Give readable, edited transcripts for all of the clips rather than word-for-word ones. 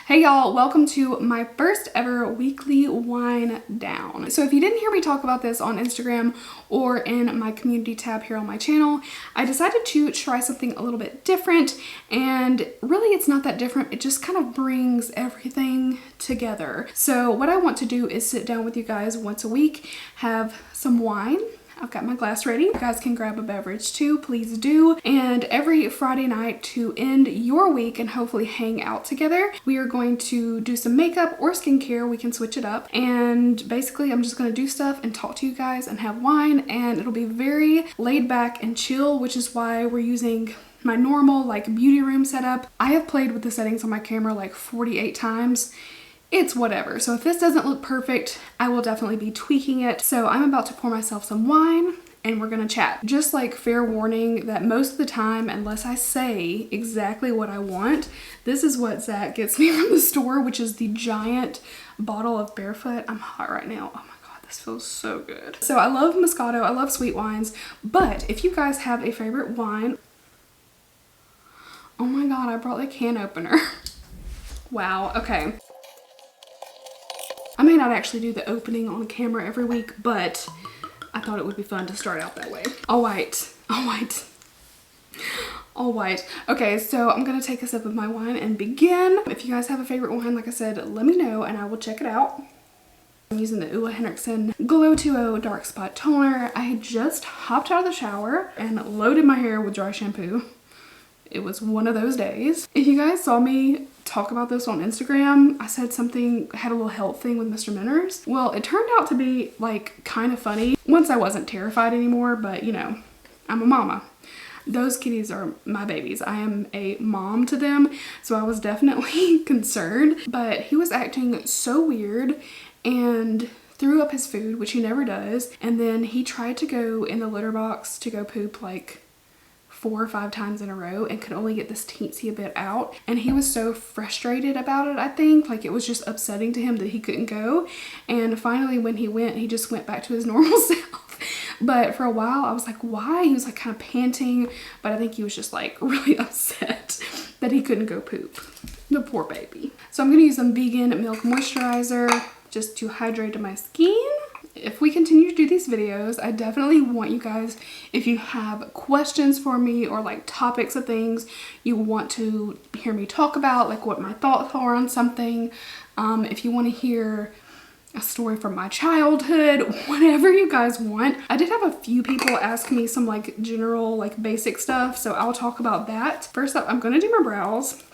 Hey y'all, welcome to my first ever weekly wine down. So if you didn't hear me talk about this on Instagram or in my community tab here on my channel, I decided to try something a little bit different, and really it's not that different. It just kind of brings everything together. So what I want to do is sit down with you guys once a week, have some wine. I've got my glass ready. You guys can grab a beverage too, please do. And every Friday night to end your week and hopefully hang out together, we are going to do some makeup or skincare. We can switch it up. And basically I'm just gonna do stuff and talk to you guys and have wine, and it'll be very laid back and chill, which is why we're using my normal like beauty room setup. I have played with the settings on my camera like 48 times. It's whatever. So if this doesn't look perfect, I will definitely be tweaking it. So I'm about to pour myself some wine and we're gonna chat. Just like fair warning that most of the time, unless I say exactly what I want, this is what Zach gets me from the store, which is the giant bottle of Barefoot. I'm hot right now. Oh my God, this feels so good. So I love Moscato, I love sweet wines, but if you guys have a favorite wine, oh my God, I brought the can opener. Wow, okay. I may not actually do the opening on camera every week, but I thought it would be fun to start out that way. All white, all white, all white. Okay, so I'm gonna take a sip of my wine and begin. If you guys have a favorite wine, like I said, let me know and I will check it out. I'm using the Ulla Henriksen Glow 2.0 Dark Spot Toner. I had just hopped out of the shower and loaded my hair with dry shampoo. It was one of those days. If you guys saw me talk about this on Instagram, I said something, had a little health thing with Mr. Minners. Well, it turned out to be like kind of funny once I wasn't terrified anymore, but you know, I'm a mama. Those kitties are my babies. I am a mom to them, so I was definitely concerned, but he was acting so weird and threw up his food, which he never does, and then he tried to go in the litter box to go poop like 4 or 5 times in a row and could only get this teensy bit out, and he was so frustrated about it. I think like it was just upsetting to him that he couldn't go, and finally when he went, he just went back to his normal self. But for a while I was like, why? He was like kind of panting, but I think he was just like really upset that he couldn't go poop. The poor baby. So I'm gonna use some vegan milk moisturizer just to hydrate my skin. If we continue to do these videos, I definitely want you guys, if you have questions for me or like topics of things you want to hear me talk about, like what my thoughts are on something, if you want to hear a story from my childhood, whatever you guys want. I did have a few people ask me some like general like basic stuff, so I'll talk about that. First up, I'm gonna do my brows.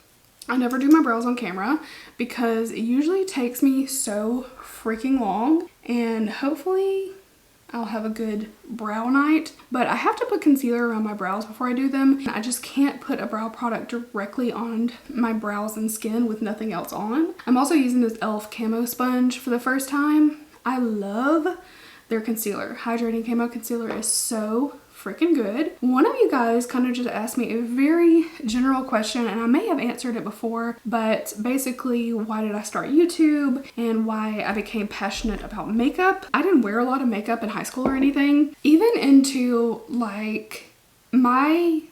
I never do my brows on camera because it usually takes me so freaking long, and hopefully I'll have a good brow night. But I have to put concealer around my brows before I do them. I just can't put a brow product directly on my brows and skin with nothing else on. I'm also using this e.l.f. camo sponge for the first time. I love their concealer. Hydrating camo concealer is so freaking good. One of you guys kind of just asked me a very general question, and I may have answered it before, but basically why did I start YouTube and why I became passionate about makeup. I didn't wear a lot of makeup in high school or anything. Even into like my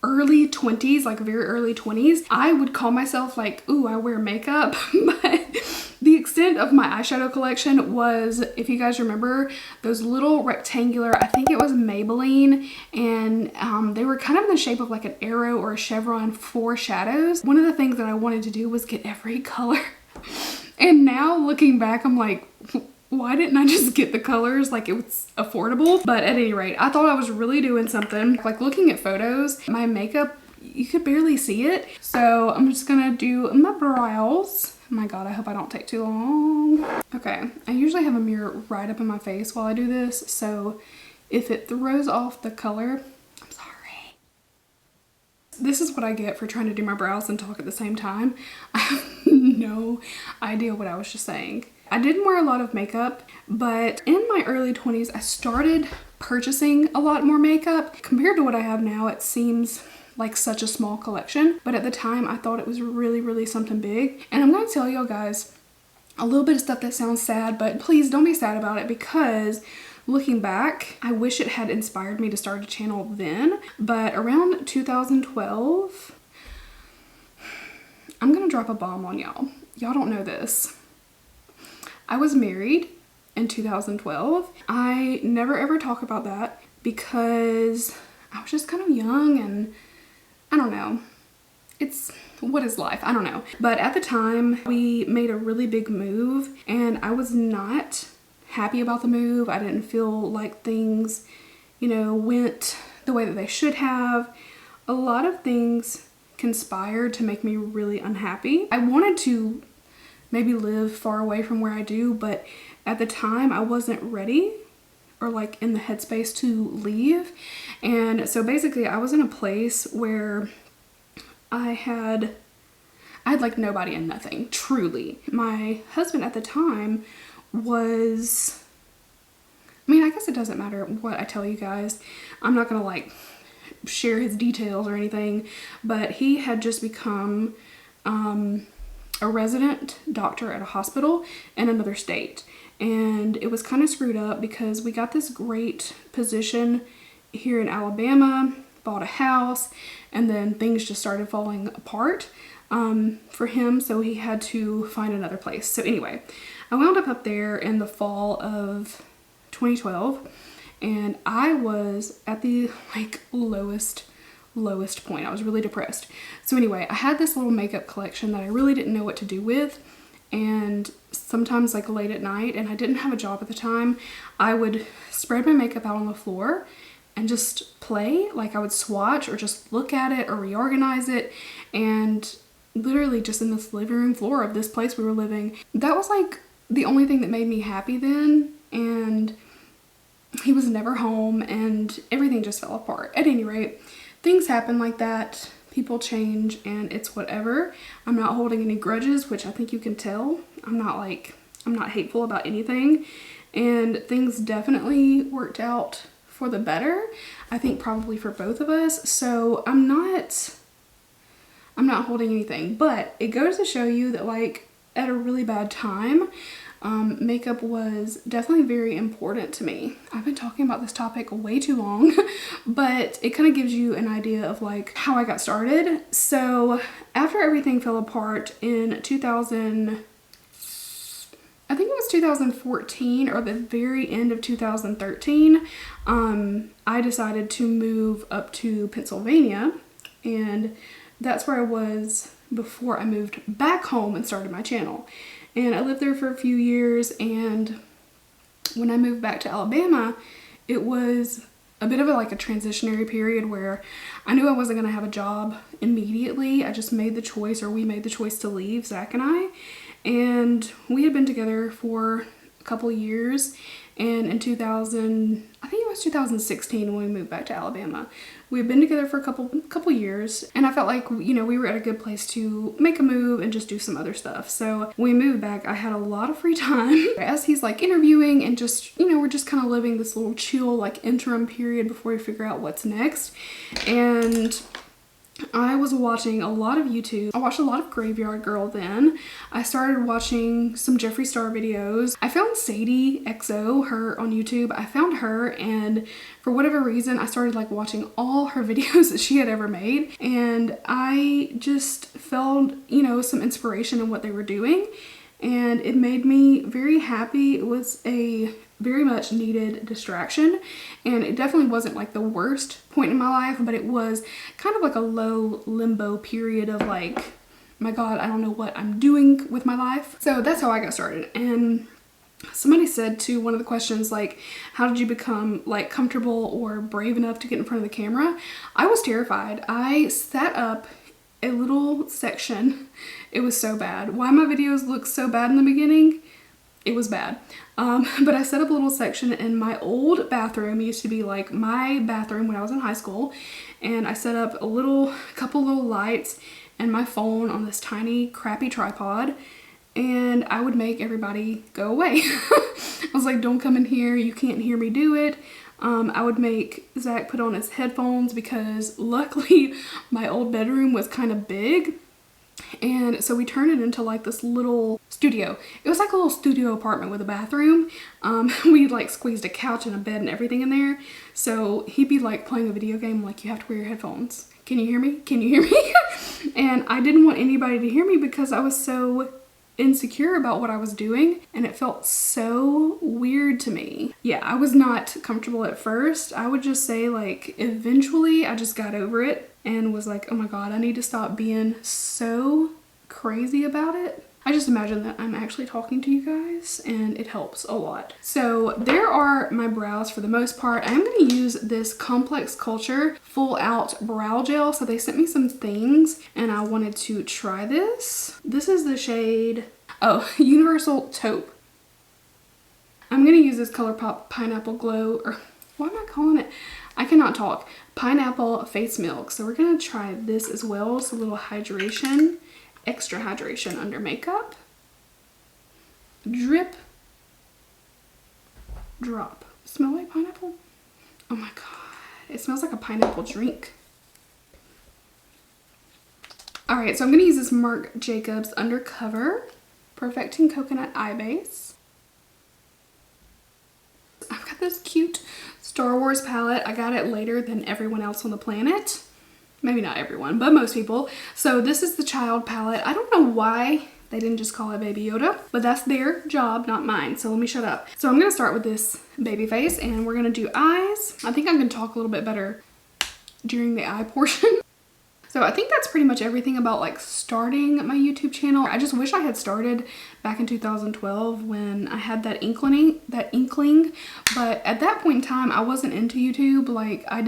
early 20s, like very early 20s, I would call myself like, ooh, I wear makeup. But the extent of my eyeshadow collection was, if you guys remember, those little rectangular, I think it was Maybelline, and they were kind of in the shape of like an arrow or a chevron for shadows. One of the things that I wanted to do was get every color. And now looking back, I'm like, why didn't I just get the colors? Like, it was affordable. But at any rate, I thought I was really doing something. Like looking at photos, my makeup, you could barely see it. So I'm just gonna do my brows. Oh my God, I hope I don't take too long. Okay, I usually have a mirror right up in my face while I do this, so if it throws off the color, I'm sorry. This is what I get for trying to do my brows and talk at the same time. I have no idea what I was just saying. I didn't wear a lot of makeup, but in my early 20s, I started purchasing a lot more makeup. Compared to what I have now, it seems like such a small collection, but at the time I thought it was really, really something big. And I'm gonna tell y'all guys a little bit of stuff that sounds sad, but please don't be sad about it, because looking back, I wish it had inspired me to start a channel then. But around 2012, I'm gonna drop a bomb on y'all. Y'all don't know this. I was married in 2012. I never ever talk about that because I was just kind of young and I don't know. What is life? I don't know. But at the time, we made a really big move and I was not happy about the move. I didn't feel like things, you know, went the way that they should have. A lot of things conspired to make me really unhappy. I wanted to maybe live far away from where I do, but at the time I wasn't ready or like in the headspace to leave. And so basically I was in a place where I had like nobody and nothing, truly. My husband at the time was, I mean, I guess it doesn't matter what I tell you guys. I'm not gonna like share his details or anything, but he had just become a resident doctor at a hospital in another state. And it was kind of screwed up because we got this great position here in Alabama, bought a house, and then things just started falling apart for him, so he had to find another place. So anyway, I wound up there in the fall of 2012, and I was at the like lowest point. I was really depressed. So anyway, I had this little makeup collection that I really didn't know what to do with, and sometimes like late at night, and I didn't have a job at the time, I would spread my makeup out on the floor and just play. Like I would swatch or just look at it or reorganize it, and literally just in this living room floor of this place we were living. That was like the only thing that made me happy then, and he was never home and everything just fell apart. At any rate, things happen like that. People change and it's whatever. I'm not holding any grudges, which I think you can tell. I'm not hateful about anything, and things definitely worked out for the better. I think probably for both of us. So I'm not holding anything, but it goes to show you that like at a really bad time, makeup was definitely very important to me. I've been talking about this topic way too long, but it kind of gives you an idea of like how I got started. So after everything fell apart in I think it was 2014 or the very end of 2013, I decided to move up to Pennsylvania, and that's where I was before I moved back home and started my channel. And I lived there for a few years, and when I moved back to Alabama, it was a bit of like a transitionary period where I knew I wasn't going to have a job immediately. I just made the choice, or we made the choice to leave, Zach and I. And we had been together for a couple of years, and in I think it was 2016 when we moved back to Alabama. We had been together for a couple years, and I felt like, you know, we were at a good place to make a move and just do some other stuff. So when we moved back, I had a lot of free time. As he's like interviewing and just, you know, we're just kind of living this little chill like interim period before we figure out what's next. And I was watching a lot of YouTube. I watched a lot of Graveyard Girl then. I started watching some Jeffree Star videos. I found Sadie XO, her on YouTube. I found her, and for whatever reason, I started like watching all her videos that she had ever made. And I just felt, you know, some inspiration in what they were doing. And it made me very happy. It was a very much needed distraction, and it definitely wasn't like the worst point in my life, but it was kind of like a low limbo period of like, my God, I don't know what I'm doing with my life. So that's how I got started. And somebody said to one of the questions, like, how did you become like comfortable or brave enough to get in front of the camera? I was terrified. I set up a little section. It was so bad. Why my videos look so bad in the beginning? It was bad. But I set up a little section in my old bathroom. It used to be like my bathroom when I was in high school. And I set up a couple little lights and my phone on this tiny crappy tripod. And I would make everybody go away. I was like, don't come in here. You can't hear me do it. I would make Zach put on his headphones because luckily my old bedroom was kind of big. And so we turned it into like this little studio. It was like a little studio apartment with a bathroom. We like squeezed a couch and a bed and everything in there. So he'd be like playing a video game, like you have to wear your headphones. Can you hear me? Can you hear me? And I didn't want anybody to hear me because I was so insecure about what I was doing and it felt so weird to me. Yeah, I was not comfortable at first. I would just say like eventually I just got over it and was like, oh my god, I need to stop being so crazy about it. I just imagine that I'm actually talking to you guys and it helps a lot. So there are my brows for the most part. I'm going to use this Complex Culture Full Out Brow Gel. So they sent me some things and I wanted to try this. This is the shade, oh, Universal Taupe. I'm going to use this Colourpop Pineapple Glow, or what am I calling it? I cannot talk. Pineapple Face Milk. So we're going to try this as well. It's a little hydration. Extra hydration under makeup. Drip. Drop. Smell like pineapple? Oh my god. It smells like a pineapple drink. Alright, so I'm going to use this Marc Jacobs Undercover Perfecting Coconut Eye Base. I've got this cute Star Wars palette. I got it later than everyone else on the planet. Maybe not everyone, but most people. So this is the child palette. I don't know why they didn't just call it Baby Yoda, but that's their job, not mine. So let me shut up. So I'm going to start with this baby face and we're going to do eyes. I think I can talk a little bit better during the eye portion. So I think that's pretty much everything about like starting my YouTube channel. I just wish I had started back in 2012 when I had that inkling, but at that point in time I wasn't into YouTube. Like I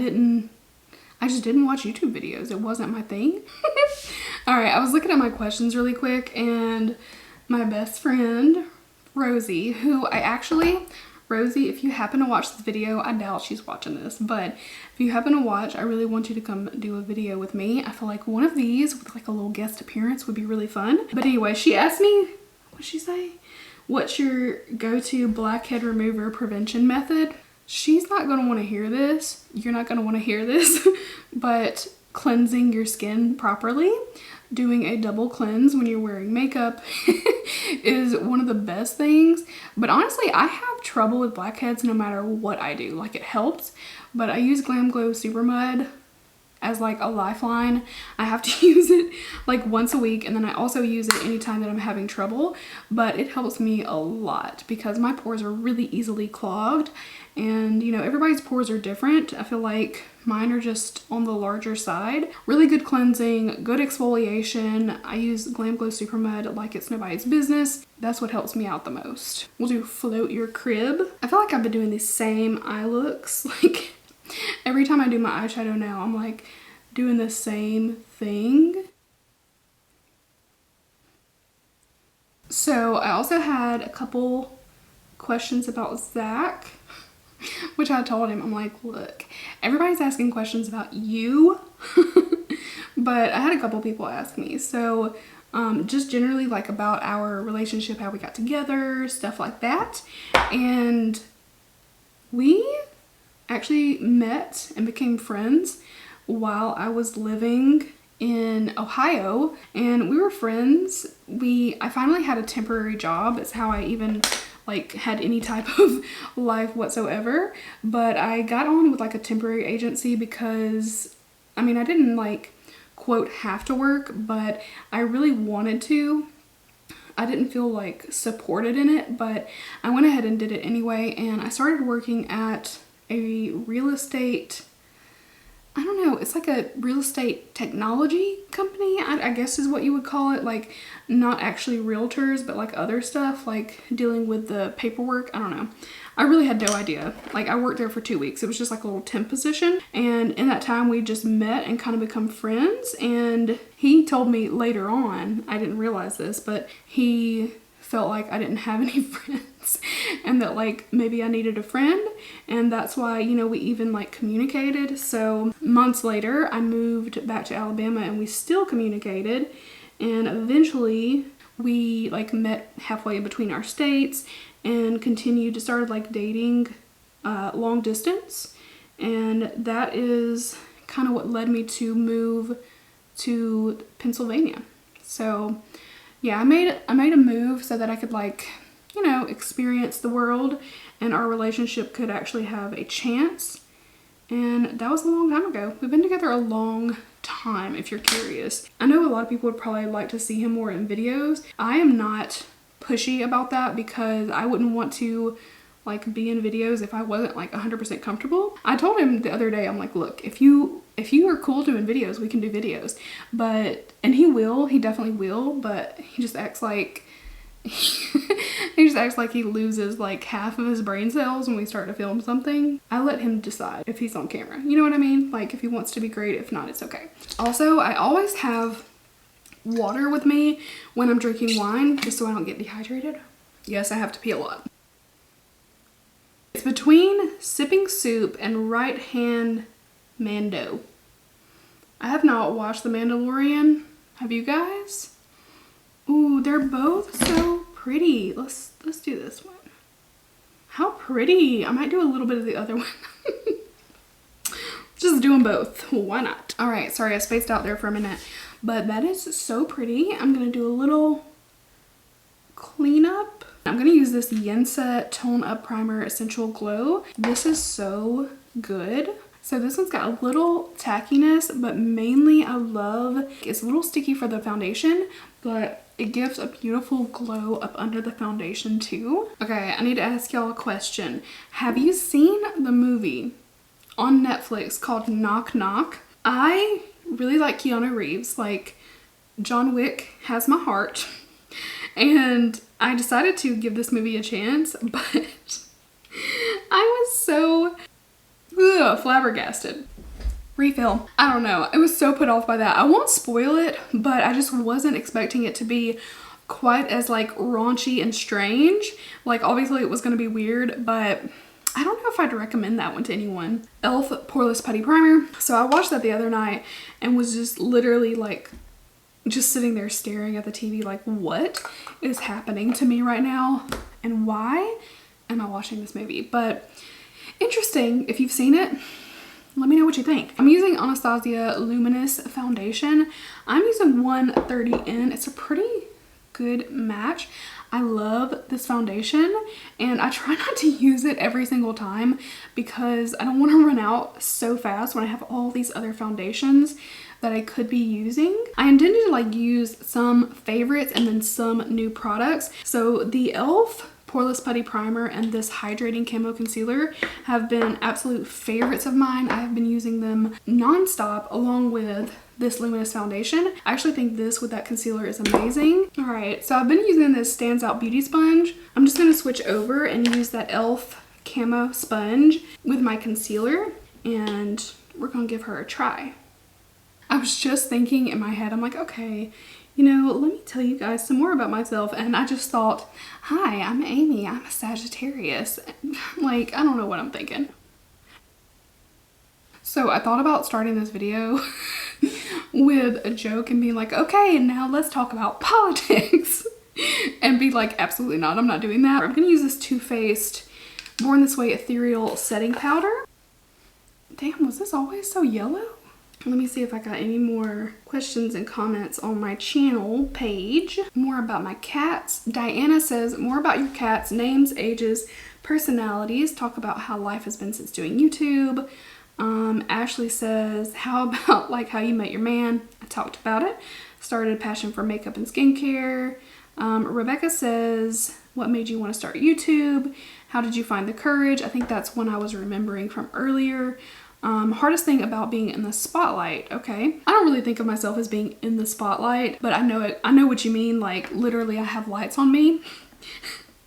just didn't watch YouTube videos. It wasn't my thing. Alright, I was looking at my questions really quick and my best friend, Rosie, who Rosie, if you happen to watch this video, I doubt she's watching this, but if you happen to watch, I really want you to come do a video with me. I feel like one of these with like a little guest appearance would be really fun. But anyway, she asked me, what'd she say? What's your go-to blackhead remover prevention method? She's not going to want to hear this. You're not going to want to hear this, but cleansing your skin properly, doing a double cleanse when you're wearing makeup is one of the best things. But honestly, I have trouble with blackheads no matter what I do. Like it helps, but I use Glam Glow Super Mud as like a lifeline. I have to use it like once a week and then I also use it anytime that I'm having trouble, but it helps me a lot because my pores are really easily clogged and you know, everybody's pores are different. I feel like mine are just on the larger side. Really good cleansing, good exfoliation. I use Glam Glow Super Mud like it's nobody's business. That's what helps me out the most. We'll do Float Your Crib. I feel like I've been doing these same eye looks like every time I do my eyeshadow now, I'm like doing the same thing. So I also had a couple questions about Zach, which I told him, I'm like, look, everybody's asking questions about you, but I had a couple people ask me. So just generally like about our relationship, how we got together, stuff like that. And we actually met and became friends while I was living in Ohio and we were friends. I finally had a temporary job. It's how I even like had any type of life whatsoever, but I got on with like a temporary agency because I mean I didn't like quote have to work, but I really wanted to. I didn't feel like supported in it, but I went ahead and did it anyway, and I started working at a real estate, I don't know, it's like a real estate technology company, I guess is what you would call it. Like not actually realtors, but like other stuff, like dealing with the paperwork. I don't know. I really had no idea. Like I worked there for 2 weeks. It was just like a little temp position. And in that time we just met and kind of become friends. And he told me later on, I didn't realize this, but he felt like I didn't have any friends and that like maybe I needed a friend, and that's why, you know, we even like communicated. So months later I moved back to Alabama and we still communicated, and eventually we like met halfway in between our states and continued to start like dating long distance, and that is kind of what led me to move to Pennsylvania. So yeah, I made a move so that I could like, you know, experience the world and our relationship could actually have a chance. And that was a long time ago. We've been together a long time. time if you're curious. I know a lot of people would probably like to see him more in videos. I am not pushy about that because I wouldn't want to like be in videos if I wasn't like 100% comfortable. I told him the other day, I'm like, look, if you are cool doing videos, we can do videos. But, and he definitely will, but he just acts like, he just acts like he loses like half of his brain cells when we start to film something. I let him decide if he's on camera. You know what I mean? Like if he wants to be great, if not, it's okay. Also, I always have water with me when I'm drinking wine, just so I don't get dehydrated. Yes, I have to pee a lot. It's between Sipping Soup and Right Hand Mando. I have not watched The Mandalorian. Have you guys? Ooh, they're both so pretty. Let's do this one. How pretty. I might do a little bit of the other one. Just do them both. Why not? All right, sorry I spaced out there for a minute, but that is so pretty. I'm gonna do a little cleanup. I'm gonna use this Yensa Tone Up Primer Essential Glow. This is so good. So this one's got a little tackiness, but mainly I love, it's a little sticky for the foundation, but it gives a beautiful glow up under the foundation too. Okay, I need to ask y'all a question. Have you seen the movie on Netflix called Knock Knock? I really like Keanu Reeves. Like, John Wick has my heart. And I decided to give this movie a chance, but I was so flabbergasted. Refill. I don't know. I was so put off by that. I won't spoil it, but I just wasn't expecting it to be quite as like raunchy and strange. Like obviously it was going to be weird, but I don't know if I'd recommend that one to anyone. e.l.f. Poreless Putty Primer. So I watched that the other night and was just literally like just sitting there staring at the TV like, what is happening to me right now? And why am I watching this movie? But interesting. If you've seen it, let me know what you think. I'm using Anastasia Luminous foundation. I'm using 130N. It's a pretty good match. I love this foundation and I try not to use it every single time because I don't want to run out so fast when I have all these other foundations that I could be using. I intended to like use some favorites and then some new products. So the e.l.f. Poreless Putty Primer and this Hydrating Camo Concealer have been absolute favorites of mine. I have been using them non-stop along with this Luminous foundation. I actually think this with that concealer is amazing. All right, so I've been using this Stands Out Beauty Sponge. I'm just gonna switch over and use that e.l.f. Camo Sponge with my concealer and we're gonna give her a try. I was just thinking in my head, I'm like, okay, you know, let me tell you guys some more about myself. And I just thought, hi, I'm Amy. I'm a Sagittarius. Like, I don't know what I'm thinking. So I thought about starting this video with a joke and being like, okay, now let's talk about politics. And be like, absolutely not. I'm not doing that. I'm going to use this Too Faced Born This Way Ethereal Setting Powder. Damn, was this always so yellow? Let me see if I got any more questions and comments on my channel page. More about my cats. Diana says, more about your cats, names, ages, personalities. Talk about how life has been since doing YouTube. Ashley says, how about like how you met your man? I talked about it. Started a passion for makeup and skincare. Rebecca says, what made you want to start YouTube? How did you find the courage? I think that's one I was remembering from earlier. Hardest thing about being in the spotlight. Okay, I don't really think of myself as being in the spotlight, but I know what you mean. Like literally I have lights on me.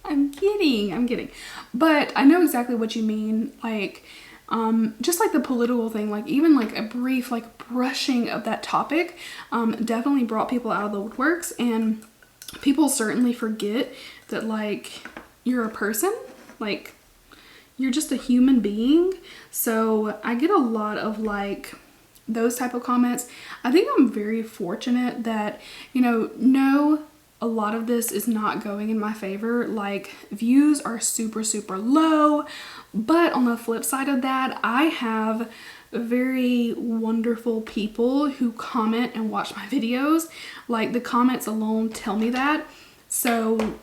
I'm kidding, but I know exactly what you mean. Like just like the political thing, like even like a brief like brushing of that topic definitely brought people out of the woodworks, and people certainly forget that like you're a person, like you're just a human being. So I get a lot of like those type of comments. I think I'm very fortunate that, you know, no, a lot of this is not going in my favor. Like views are super, super low. But on the flip side of that, I have very wonderful people who comment and watch my videos. Like the comments alone tell me that. So,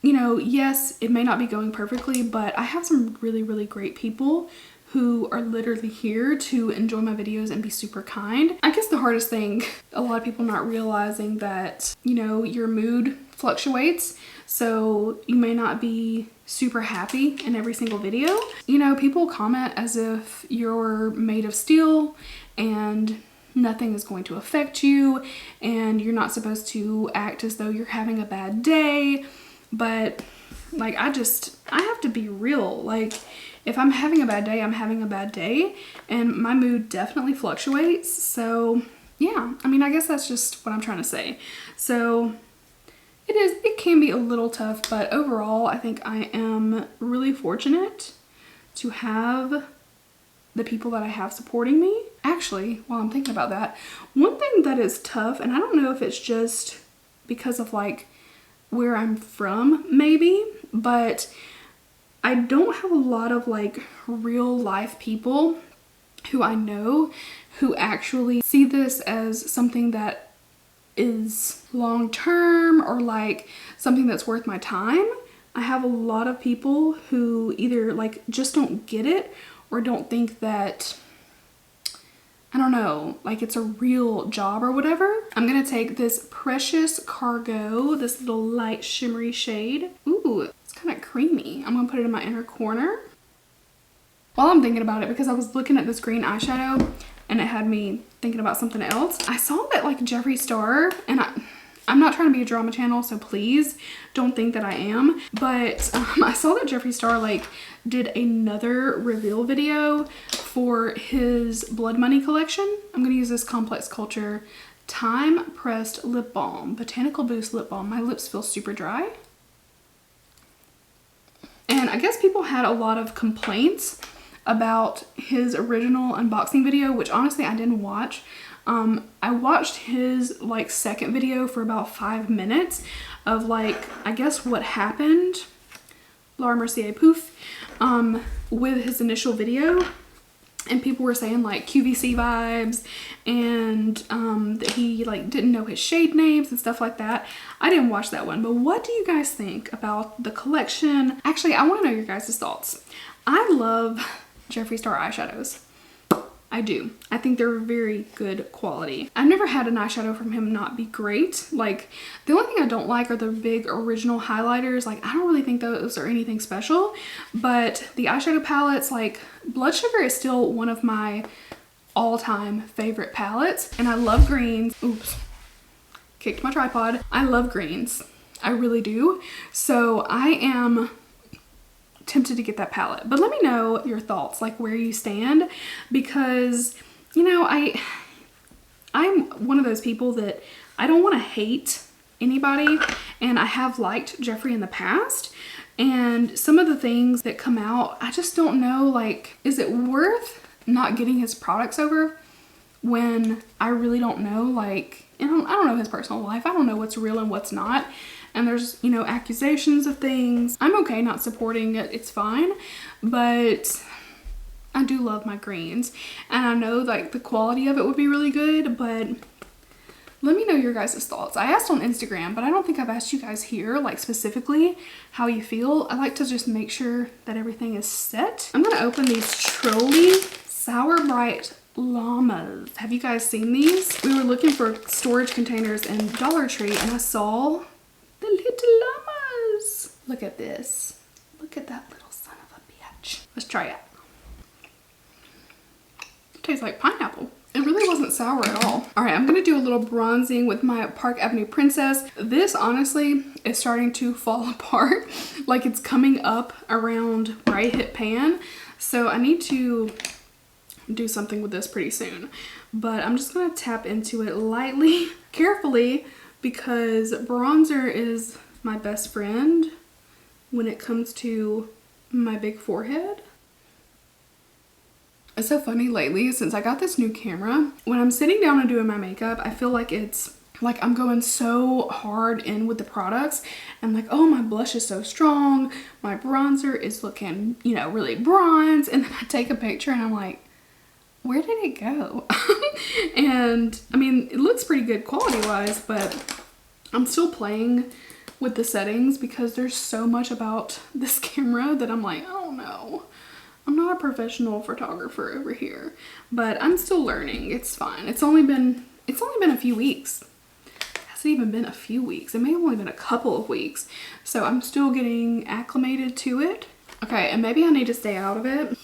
you know, yes, it may not be going perfectly, but I have some really, really great people who are literally here to enjoy my videos and be super kind. I guess the hardest thing, a lot of people not realizing that, you know, your mood fluctuates. So you may not be super happy in every single video. You know, people comment as if you're made of steel and nothing is going to affect you and you're not supposed to act as though you're having a bad day. But like, I have to be real. Like, if I'm having a bad day, I'm having a bad day, and my mood definitely fluctuates. So yeah, I mean, I guess that's just what I'm trying to say. So it can be a little tough, but overall, I think I am really fortunate to have the people that I have supporting me. Actually, while I'm thinking about that, one thing that is tough, and I don't know if it's just because of like where I'm from maybe, but I don't have a lot of like real life people who I know who actually see this as something that is long term or like something that's worth my time. I have a lot of people who either like just don't get it or don't think that, I don't know, like it's a real job or whatever. I'm gonna take this Precious Cargo, this little light shimmery shade. Ooh, it's kind of creamy. I'm gonna put it in my inner corner. While I'm thinking about it, because I was looking at this green eyeshadow and it had me thinking about something else. I saw that like Jeffree Star, and I'm not trying to be a drama channel, so please don't think that I am, but I saw that Jeffree Star like did another reveal video for his Blood Money collection. I'm gonna use this Complex Culture Time Pressed Lip Balm, Botanical Boost Lip Balm. My lips feel super dry. And I guess people had a lot of complaints about his original unboxing video, which honestly I didn't watch. I watched his like second video for about 5 minutes of like, I guess what happened, Laura Mercier poof, with his initial video. And people were saying like QVC vibes and that he like didn't know his shade names and stuff like that. I didn't watch that one, but what do you guys think about the collection? Actually, I want to know your guys' thoughts. I love Jeffree Star eyeshadows. I do. I think they're very good quality. I've never had an eyeshadow from him not be great. Like, the only thing I don't like are the big original highlighters. Like, I don't really think those are anything special. But the eyeshadow palettes, like, Blood Sugar is still one of my all-time favorite palettes. And I love greens. Oops. Kicked my tripod. I love greens. I really do. So I am tempted to get that palette, but let me know your thoughts, like where you stand, because you know I'm one of those people that I don't want to hate anybody, and I have liked Jeffree in the past, and some of the things that come out, I just don't know, like, is it worth not getting his products over when I really don't know, like, and I don't know his personal life. I don't know what's real and what's not. And there's, you know, accusations of things. I'm okay not supporting it. It's fine. But I do love my greens. And I know, like, the quality of it would be really good. But let me know your guys' thoughts. I asked on Instagram, but I don't think I've asked you guys here, like, specifically how you feel. I like to just make sure that everything is set. I'm going to open these Trolli Sour Bright Llamas. Have you guys seen these? We were looking for storage containers in Dollar Tree, and I saw the little llamas. Look at this. Look at that little son of a bitch. Let's try it. It tastes like pineapple. It really wasn't sour at all. All right, I'm gonna do a little bronzing with my Park Avenue Princess. This honestly is starting to fall apart. Like, it's coming up around where I hit pan. So I need to do something with this pretty soon. But I'm just gonna tap into it lightly, carefully, because bronzer is my best friend when it comes to my big forehead. It's so funny lately, since I got this new camera, when I'm sitting down and doing my makeup, I feel like it's like I'm going so hard in with the products, and like, oh, my blush is so strong, my bronzer is looking, you know, really bronze, and then I take a picture and I'm like, where did it go? And I mean, it looks pretty good quality wise, but I'm still playing with the settings because there's so much about this camera that I'm like, oh no, I'm not not a professional photographer over here, but I'm still learning. It's fine. It's only been a few weeks. It hasn't even been a few weeks. It may have only been a couple of weeks. So I'm still getting acclimated to it. Okay, and maybe I need to stay out of it.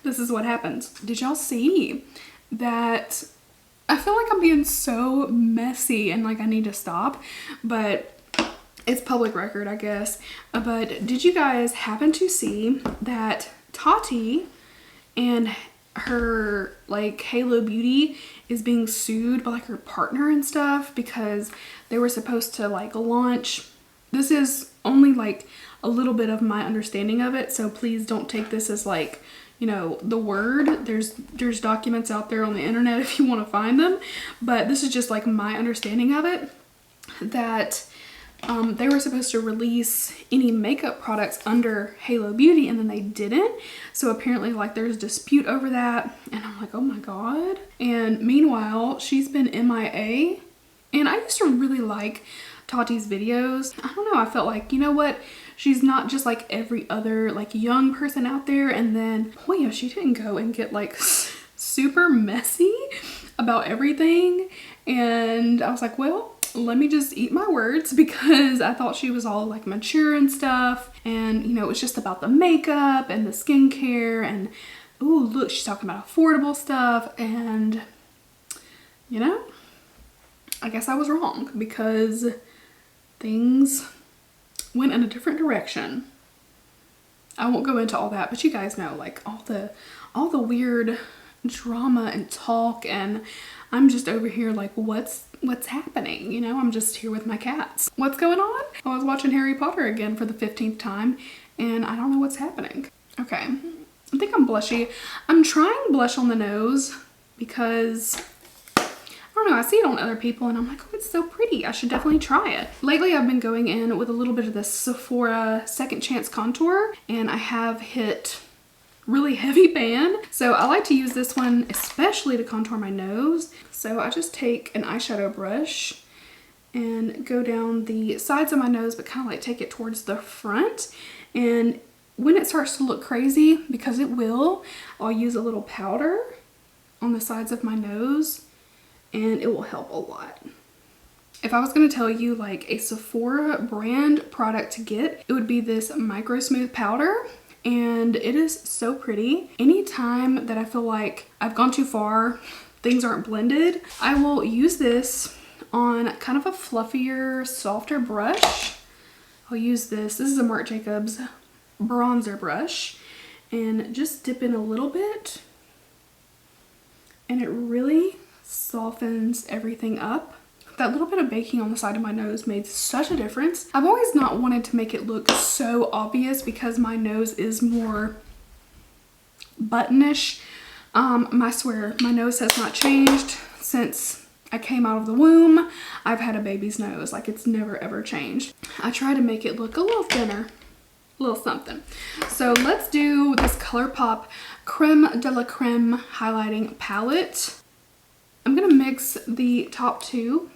This is what happens. Did y'all see that? I feel like I'm being so messy and like I need to stop, but it's public record, I guess. But did you guys happen to see that Taupe and her like Halo Beauty is being sued by like her partner and stuff because they were supposed to like launch? This is only like a little bit of my understanding of it, so please don't take this as like, you know, the word. There's documents out there on the internet if you want to find them, but this is just like my understanding of it, that they were supposed to release any makeup products under Halo Beauty and then they didn't. So apparently like there's a dispute over that, and I'm like, oh my god. And meanwhile, she's been MIA, and I used to really like Tati's videos. I don't know, I felt like, you know what, she's not just like every other like young person out there. And then, oh yeah, she didn't go and get like super messy about everything. And I was like, well, let me just eat my words, because I thought she was all like mature and stuff. And you know, it was just about the makeup and the skincare, and ooh, look, she's talking about affordable stuff. And you know, I guess I was wrong, because things went in a different direction. I won't go into all that, but you guys know like all the weird drama and talk, and I'm just over here like, what's happening? You know, I'm just here with my cats. What's going on? I was watching Harry Potter again for the 15th time, and I don't know what's happening. Okay, I think I'm blushy. I'm trying blush on the nose because I don't know, I see it on other people and I'm like, oh, it's so pretty. I should definitely try it. Lately, I've been going in with a little bit of this Sephora Second Chance Contour, and I have hit really heavy pan. So I like to use this one especially to contour my nose. So I just take an eyeshadow brush and go down the sides of my nose, but kind of like take it towards the front. And when it starts to look crazy, because it will, I'll use a little powder on the sides of my nose, and it will help a lot. If I was going to tell you like a Sephora brand product to get, it would be this Micro Smooth powder, and it is so pretty. Anytime that I feel like I've gone too far, things aren't blended, I will use this on kind of a fluffier, softer brush. I'll use this is a Marc Jacobs bronzer brush, and just dip in a little bit, and it really softens everything up. That little bit of baking on the side of my nose made such a difference. I've always not wanted to make it look so obvious because my nose is more buttonish. I swear, my nose has not changed since I came out of the womb. I've had a baby's nose, like it's never ever changed. I try to make it look a little thinner, a little something. So let's do this Colourpop Crème de la Crème highlighting palette. I'm gonna mix the top two.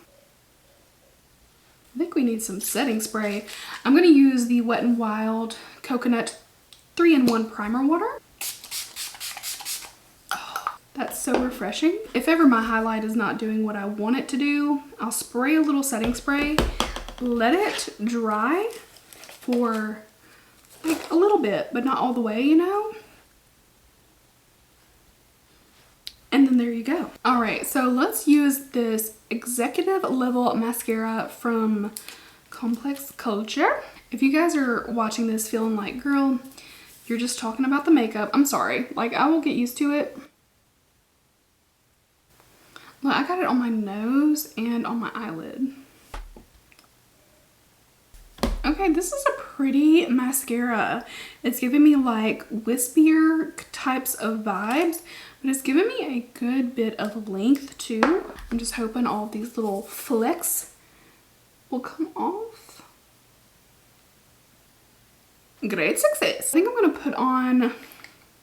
I think we need some setting spray. I'm gonna use the Wet n Wild Coconut 3-in-1 Primer Water. Oh, that's so refreshing. If ever my highlight is not doing what I want it to do, I'll spray a little setting spray, let it dry for like a little bit, but not all the way, you know? And then there you go. All right, so let's use this executive level mascara from Complex Culture. If you guys are watching this feeling like, girl, you're just talking about the makeup, I'm sorry. Like, I will get used to it. Look, I got it on my nose and on my eyelid. Okay, this is a pretty mascara. It's giving me like wispier types of vibes, but it's giving me a good bit of length too. I'm just hoping all these little flecks will come off. Great success. I think I'm gonna put on,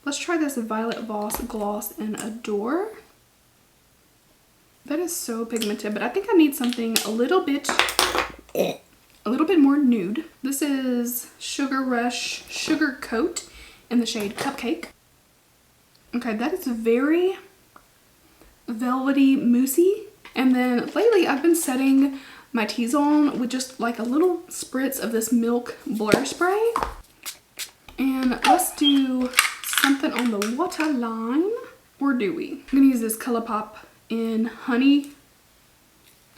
let's try this Violet Voss Gloss in Adore. That is so pigmented, but I think I need something a little bit more nude. This is Sugar Rush Sugar Coat in the shade Cupcake. Okay, that is very velvety moussey. And then lately I've been setting my T-zone with just like a little spritz of this milk blur spray. And let's do something on the waterline. Or do we? I'm gonna use this Colourpop in Honey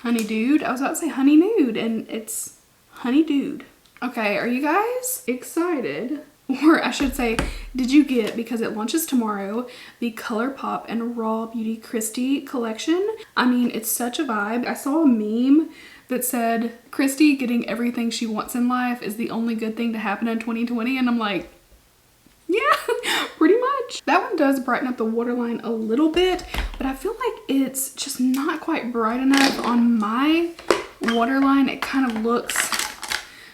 Dude. I was about to say Honey Nude, and it's Honey Dude. Okay, are you guys excited? Or I should say, did you get, because it launches tomorrow, the Colourpop and Raw Beauty Christy collection? I mean, it's such a vibe. I saw a meme that said, Christy getting everything she wants in life is the only good thing to happen in 2020. And I'm like, yeah, pretty much. That one does brighten up the waterline a little bit, but I feel like it's just not quite bright enough on my waterline. It kind of looks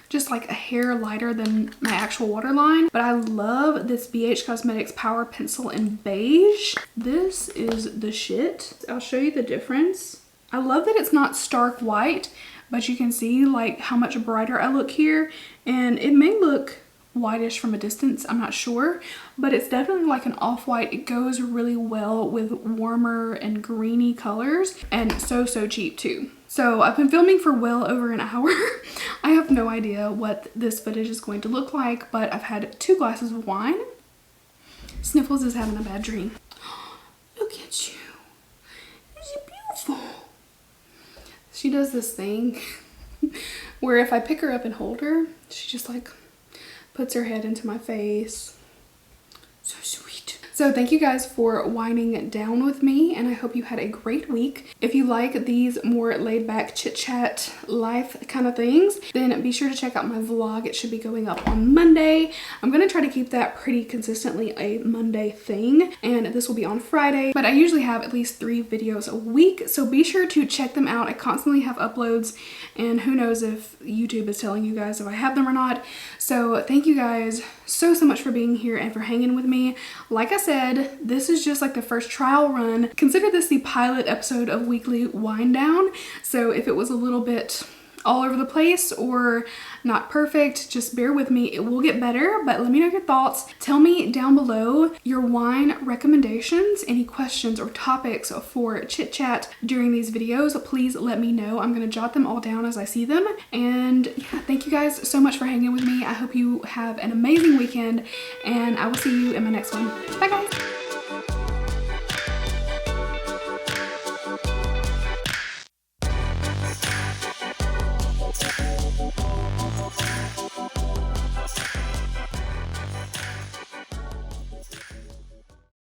just like a hair lighter than my actual waterline. But I love this BH Cosmetics Power Pencil in beige. This is the shit. I'll show you the difference. I love that it's not stark white, but you can see like how much brighter I look here. And it may look whitish from a distance, I'm not sure, but it's definitely like an off-white. It goes really well with warmer and greeny colors, and so cheap too. So I've been filming for well over an hour. I have no idea what this footage is going to look like, but I've had 2 glasses of wine. Sniffles is having a bad dream. Look at you. Is it beautiful? She does this thing where if I pick her up and hold her, she just like puts her head into my face. So sweet. So thank you guys for winding down with me, and I hope you had a great week. If you like these more laid back chit chat life kind of things, then be sure to check out my vlog. It should be going up on Monday. I'm gonna try to keep that pretty consistently a Monday thing, and this will be on Friday, but I usually have at least 3 videos a week, so be sure to check them out. I constantly have uploads, and who knows if YouTube is telling you guys if I have them or not. So thank you guys so much for being here and for hanging with me. Like I said, this is just like the first trial run. Consider this the pilot episode of Weekly Wind Down. So if it was a little bit all over the place or not perfect, just bear with me. It will get better, but let me know your thoughts. Tell me down below your wine recommendations, any questions or topics for chit chat during these videos. Please let me know. I'm gonna jot them all down as I see them. And yeah, thank you guys so much for hanging with me. I hope you have an amazing weekend, and I will see you in my next one. Bye guys.